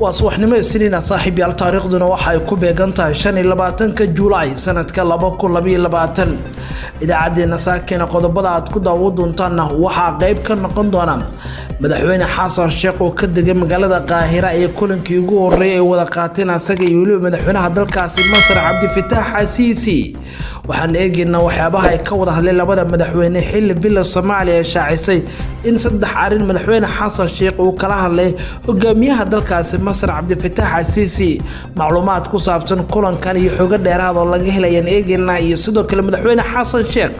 وصوحنimo isniina saaxiib yaal taariikhduna waxa ay ku beegantahay 25 Juulaay sanadka 2022 idaacadeena saakina qodobada aad ku daawo doontaan waxa qayb ka noqon doona madaxweyne Xasan Sheekh oo ka degay magaalada Qaahira ee kulankii ugu horeeyay ee wada qaateen asaga iyo waliba madaxweynaha dalkaasi Masar Cabdi Fattaax Asiisi waxaan eegaynaa waxyaabaha ay ka wada hadleen labada madaxweyne xilli Villa Soomaaliya shaacisay in saddex arin madaxweyne Xasan Sheekh uu kala hadlay hogaamiyaha dalkaasi Masar Cabdi Fattaax Asiisi macluumaad ku saabsan kulankan iyo xogo dheeraad oo laga helayay eegaynaa iyo sidoo kale madaxweyne Xasan Sheekh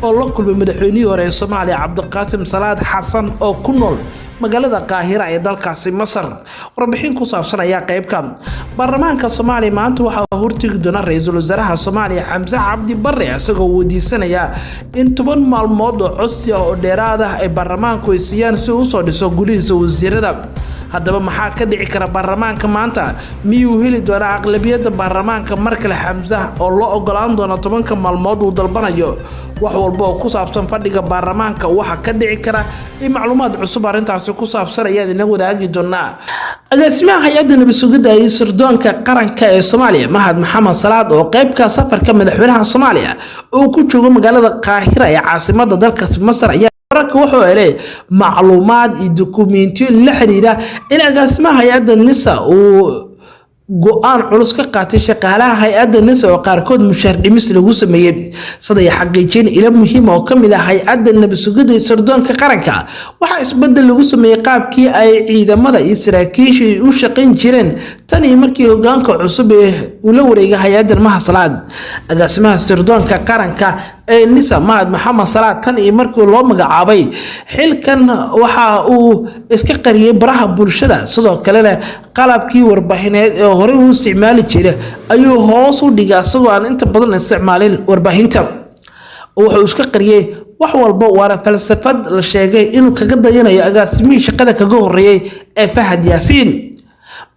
oo la kulmay madaxweynihii hore ee Soomaaliya Cabdiqaasim Salaad Xasan oo ku nool magaalada Qaahira ee dalkaasi Masar warbixin ku saabsan ayaa qayb ka baarlamaanka Soomaaliya maanta waxa uu hortigi doona ra'iisul wasaaraha Soomaaliya Xamza Cabdi Barre asagoo weydiisanaya in 10 maalmood oo cusub oo dheeraad ah ay baarlamaanku siiyaan si uu soo dhiso gulihiisa wasiirada haddaba maxaa ka dhici kara baarlamaanka maanta miyuu heli doona aqlabiyada baarlamaanka markale Xamza oo loo ogolaan doona 10 maalmood uu dalbanayo wax walba oo ku saabsan fadhiga baarlamaanka waxa ka dhici kara in macluumaad cusub arintaas ku saabsan ayaa idin wadaagi doona agaasimaha hay'adda nabadgelyada iyo sirdoonka qaranka ee Soomaaliya Mahad Maxamed Salaad oo qayb ka safarka madaxweynaha Soomaaliya oo ku jooga magaalada Qaahira ee caasimadda dalkaasi Masar ayaa wararka wuxuu helay macluumaad iyo dukumeentiyo la xiriira in agaasimaha hay'adda NISA uu go'aan culus ka qaatay shaqaalaha hay'adda NISA oo qaarkood mushaar dhimis lagu sameeyay sida xaqiijin ila muhiim oo kamid ah hay'adda nabadgelyada sirdoonka qaranka waxa isbedel lagu sameeyay qaabkii ay ciidamada iyo saraakiisha u shaqeyn jireen tan iyo markii hoggaanka cusub uu la wareegay hay'adda Mahad Salaad agaasimaha sirdoonka qaranka ee NISA Mahad Maxamed Salaad tan iyo markii loo magacaabay xilkan waxa uu iska qariyay baraha bulshada sidoo kale qalabkii warbaahineed ee hore uu isticmaali jiray ayuu hoos u dhigay asagoo aan inta badan isticmaalin warbaahinta wuxuu iska qariyay wax walba waana falsafad la sheegay inuu kaga dayanayo agaasimihii shaqada kaga horeeyay ee Fahad Yaasiin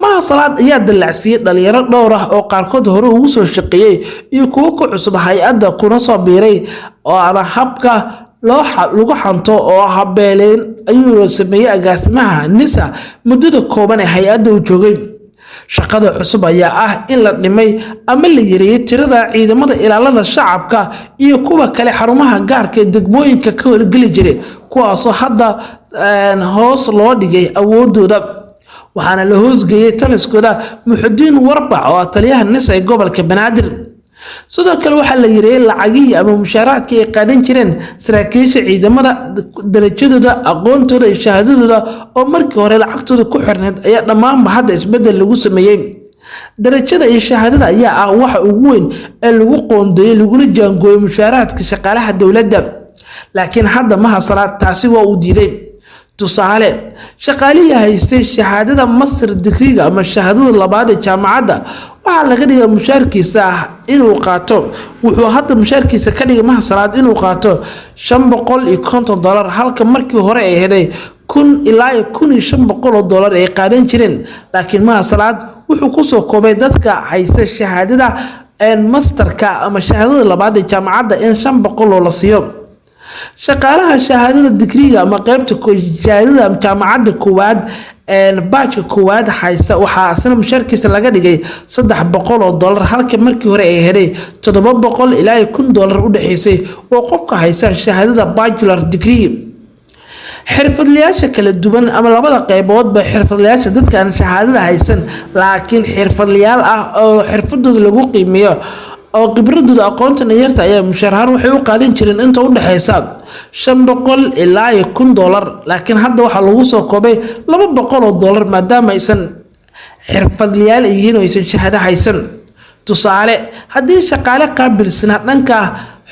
Mahad Salaad ayaa dalacsiyay dhalinyaro dhowr ah oo qaarkood hore ugu soo shaqeeyay iyo kuwa ku cusub hay'adda kuna soo biiray oo aan habka lagu xanto oo habeeleen ayuu sameeyay agaasimaha NISA muddada kooban ee hay'adda uu joogay shaqada cusub ayaa ah in la dhimay ama la yareeyay tirada ciidamada ilaalada shacabka iyo kuwa kale xarumaha gaarka ee degmooyinka ka howlgeli jiray kuwaas oo hadda hoos loo dhigay awoodooda waxaana la hoosgeeyay taliskooda Muxudiin Warbac oo taliyaha NISA ee gobolka Banaadir sidoo kale waxa la yareeyay lacagihii ama mushaaraadka ay qaadan jireen saraakiisha ciidamada darajadooda aqoontooda iyo shahaadadooda oo markii hore lacagtooda ku xirneed ayaa dhammaan hadda isbedel lagu sameeyay darajada iyo shahaadada ayaa ah waxa ugu weyn ee lagu qoondeeyay laguna jaangooyay mushaaraadka shaqaalaha dawladda laakiin hadda Mahad Salaad taasi waa uu diiday tusaale shaqaalihi haystay shahaadada Masar Digriga ama shahaadada labaad ee jaamacadda waxa laga dhigay mushaarkiisa inuu qaato wuxuu hadda mushaarkiisa ka dhigay Mahad Salaad inuu qaato $550 halka markii hore ay heday 1000 ilaa $1500 ay qaadan jireen laakiin Mahad Salaad wuxuu ku soo koobay dadka haysta shahaadada masterka ama shahaadada labaad ee jaamacadda in $500 la siiyo shaqaalaha shahaadada digriga ama qaybta shahaadada jaamacadda koowaad baajka koowaad haysta waxa asna mushaarkiisa laga dhigay $300 halka markii hore ay heday $700 ilaa $1000 u dhaxaysay oo qofka haysta shahaadada bachelor degree xirfadlayaasha kala duwan ama labada qayboodba xirfadlayaasha dadka aan shahaadada haysan laakiin xirfadlayaal ah oo xirfadooda lagu qiimeeyo oo khibradooda aqoonta yarta ayaa mushaar waxay u qaadan jireen inta u dhaxaysa $500 ilaa $1000 laakiin hadda waxa lagu soo koobay $200 maadaama aysan xirfadlayaal yihiin oo aysan shahaado haysan tusaale haddii shaqaale qaabilsana dhanka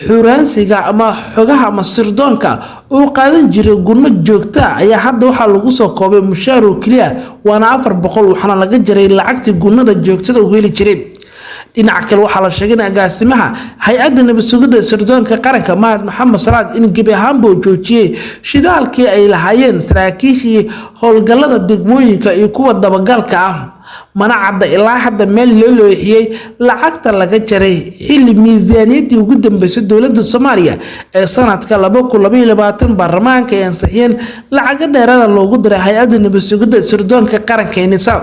xuraansiga ama xogaha ama sirdoonka uu qaadan jiray gunno joogta ayaa hadda waxa lagu soo koobay mushaar oo kaliya waana $400 waxana laga jaray lacagtii gunnada joogtada uu heli jiray dhinaca kale waxa la sheegay agaasimaha hay'adda nabadgelyada sirdoonka qaranka Mahad Maxamed Salaad in gabi ahaanba uu joojiyay shidaalkii ay lahaayeen saraakiishii howlgallada degmooyinka iyo kuwa dabagalka ah mana cadda ilaa hadda meel loo leexiyay lacagta laga jaray xilli miisaaniyadii ugu dambeysay dowladda Soomaaliya ee sanadka 2022 baarlamaanka ay ansixiyeen lacag dheeraad loogu diray hay'adda nabadgelyada sirdoonka qaranka NISA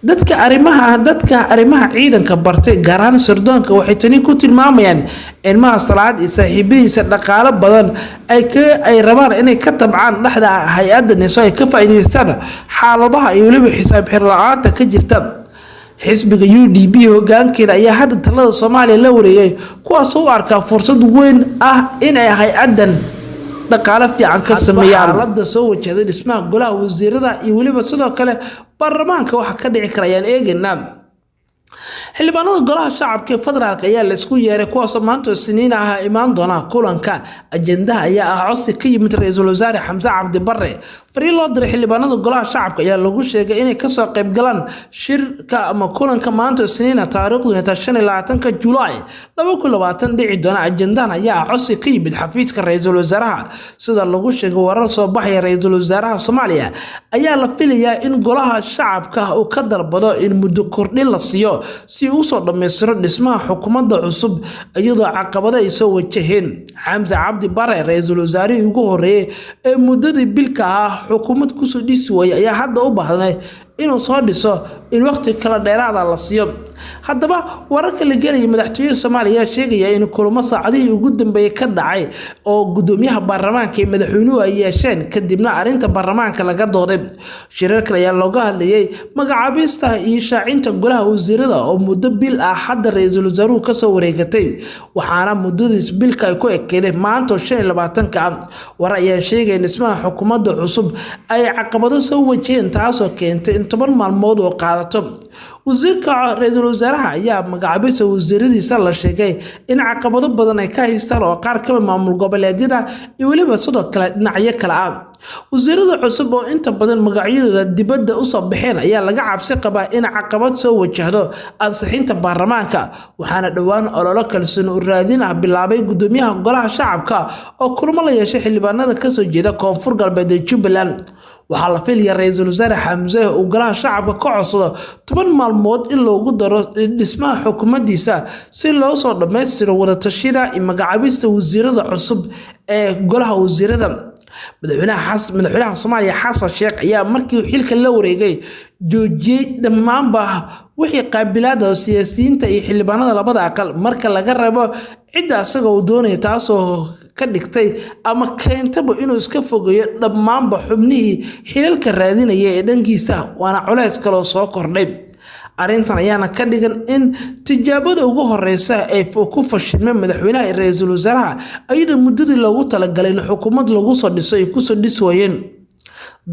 dadka arrimaha ciidanka bartay gaar ahaan sirdoonka waxay tani ku tilmaamayaan in Mahad Salaad iyo saaxiibadiisa dhaqaale badan ay rabaan inay ka tabcaan dhexda hay'adda NISO ay ka faa'iideystaan xaaladaha iyo waliba xisaab xir la'aanta ka jirta xisbiga UDP hoggaankeeda ayaa hadda talada Soomaaliya la wareegay kuwaas oo u arka fursad weyn ah in ay hay'addan dhaqaale fiican ka sameeyaan xaaladda soo wajahday dhismaha golaha wasiirada iyo waliba sidoo kale baarlamaanka waxa ka dhici karayaan eegaynaa xildhibaanada golaha shacabka federaalka ayaa la isku yeeray kuwaas maanta Isniin ah imaan doona kulanka ajendaha ayaa ah codsi ka yimid ra'iisul wasaare Xamse Cabdi Barre fariin loo diray xildhibaanada golaha shacabka ayaa lagu sheegay inay ka soo qayb galaan shirka ama kulanka maanta Isniin taariikhdu 25 Juulaay 2020 dhici doona ajendahan ayaa codsi ka yimid xafiiska ra'iisul wasaaraha sida lagu sheegay warar soo baxay ra'iisul wasaaraha Soomaaliya ayaa la filayaa in golaha shacabka uu ka darbado in muddo kordhin la siiyo si uu soo dhameystiro dhismaha xukuumadda cusub iyadoo caqabado ay soo wajaheen Xamse Cabdi Barre ra'iisul wasaarihii ugu horeeyay ee muddadii bilka ah xukuumad ku soo dhisi way ayaa hadda u baahnay inuu soo dhiso in waqti kala dheeraada la siiyo haddaba wararka la gelay madaxtooyada Soomaaliya sheegaya in kulamo saacadihii ugu dambeeyay ka dhacay oo gudoomiyaha baarlamaanka iyo madaxweynuhu ay yeesheen kadibna arinta baarlamaanka laga dooday shirarka ayaa looga hadlayay magacaabista iyo shaacinta golaha wasiirada oo muddo bil ah hadda ra'iisul wasaaruhu ka soo wareegatay waxaana muddadiis bilka ay ku ekeedeen maanta 25 war ayaa sheegay in dhismaha xukuumadda cusub ay caqabado soo wajaheen taasoo keentay in 10 maalmood oo qaadato wasiirka ra'iisul wasaaraha ayaa magacaabista wasiiradiisa la sheegay in caqabado badan ay ka haystaan oo qaar ka maamul goboleedyada iyo waliba sidoo kale dhinacyo kala ah wasiirada cusub oo inta badan magacyadooda dibadda u soo baxeen ayaa laga cabsi qabaa in caqabad soo wajahdo ansixinta baarlamaanka waxaana dhawaan ololo kalsooni u raadin ah bilaabay gudoomiyaha golaha shacabka oo kulamo la yeeshay xildhibaanada ka soo jeeda koonfur galbeed ee Jubbaland waxaa la filayaa ra'iisul wasaare Xamse uu golaha shacabka ka codsado 10 maalmood in loogu daro dhismaha xukuumaddiisa si loo soo dhameystiro wada tashida iyo magacaabista wasiirada cusub ee golaha wasiirada madaxweynaha Soomaaliya Xasan Sheekh ayaa markii xilka la wareegay joojiyay dhammaanba wixii qaabilaada siyaasiyiinta iyo xildhibaanada labada aqal marka laga rabo cid asaga uu doonay taasoo ka dhigtay ama keentaba inuu iska fogeeyo dhammaanba xubnihii xilalka raadinaya ee dhankiisa waana culays kale oo soo kordhay arintan ayaana ka dhigan in tijaabada ugu horeysa ay ku fashilmay madaxweynaha iyo ra'iisul wasaaraha ayada muddadii loogu talagalay in xukuumad lagu soo dhiso ay ku soo dhisi waayeen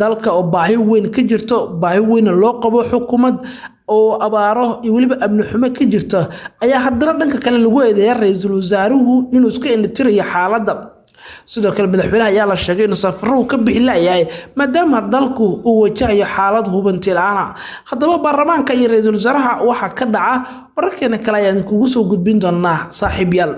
dalka oo baahi weyn ka jirto baahi weyn loo qabo xukuumad oo abaaro iyo waliba amni xumo ka jirto ayaa haddana dhanka kale lagu eedeeyay ra'iisul wasaaruhu inuu iska indhitirayo xaaladda sidoo kale madaxweynaha ayaa la sheegay in safarro ka bixi laayay maadaama dalku uu wajahayo xaalad hubanti la'aan haddaba baarlamaanka iyo ra'iisul wasaaraha waxa ka dhaca wararkeena kale ayaan kugu soo gudbin doonaa saaxiibayaal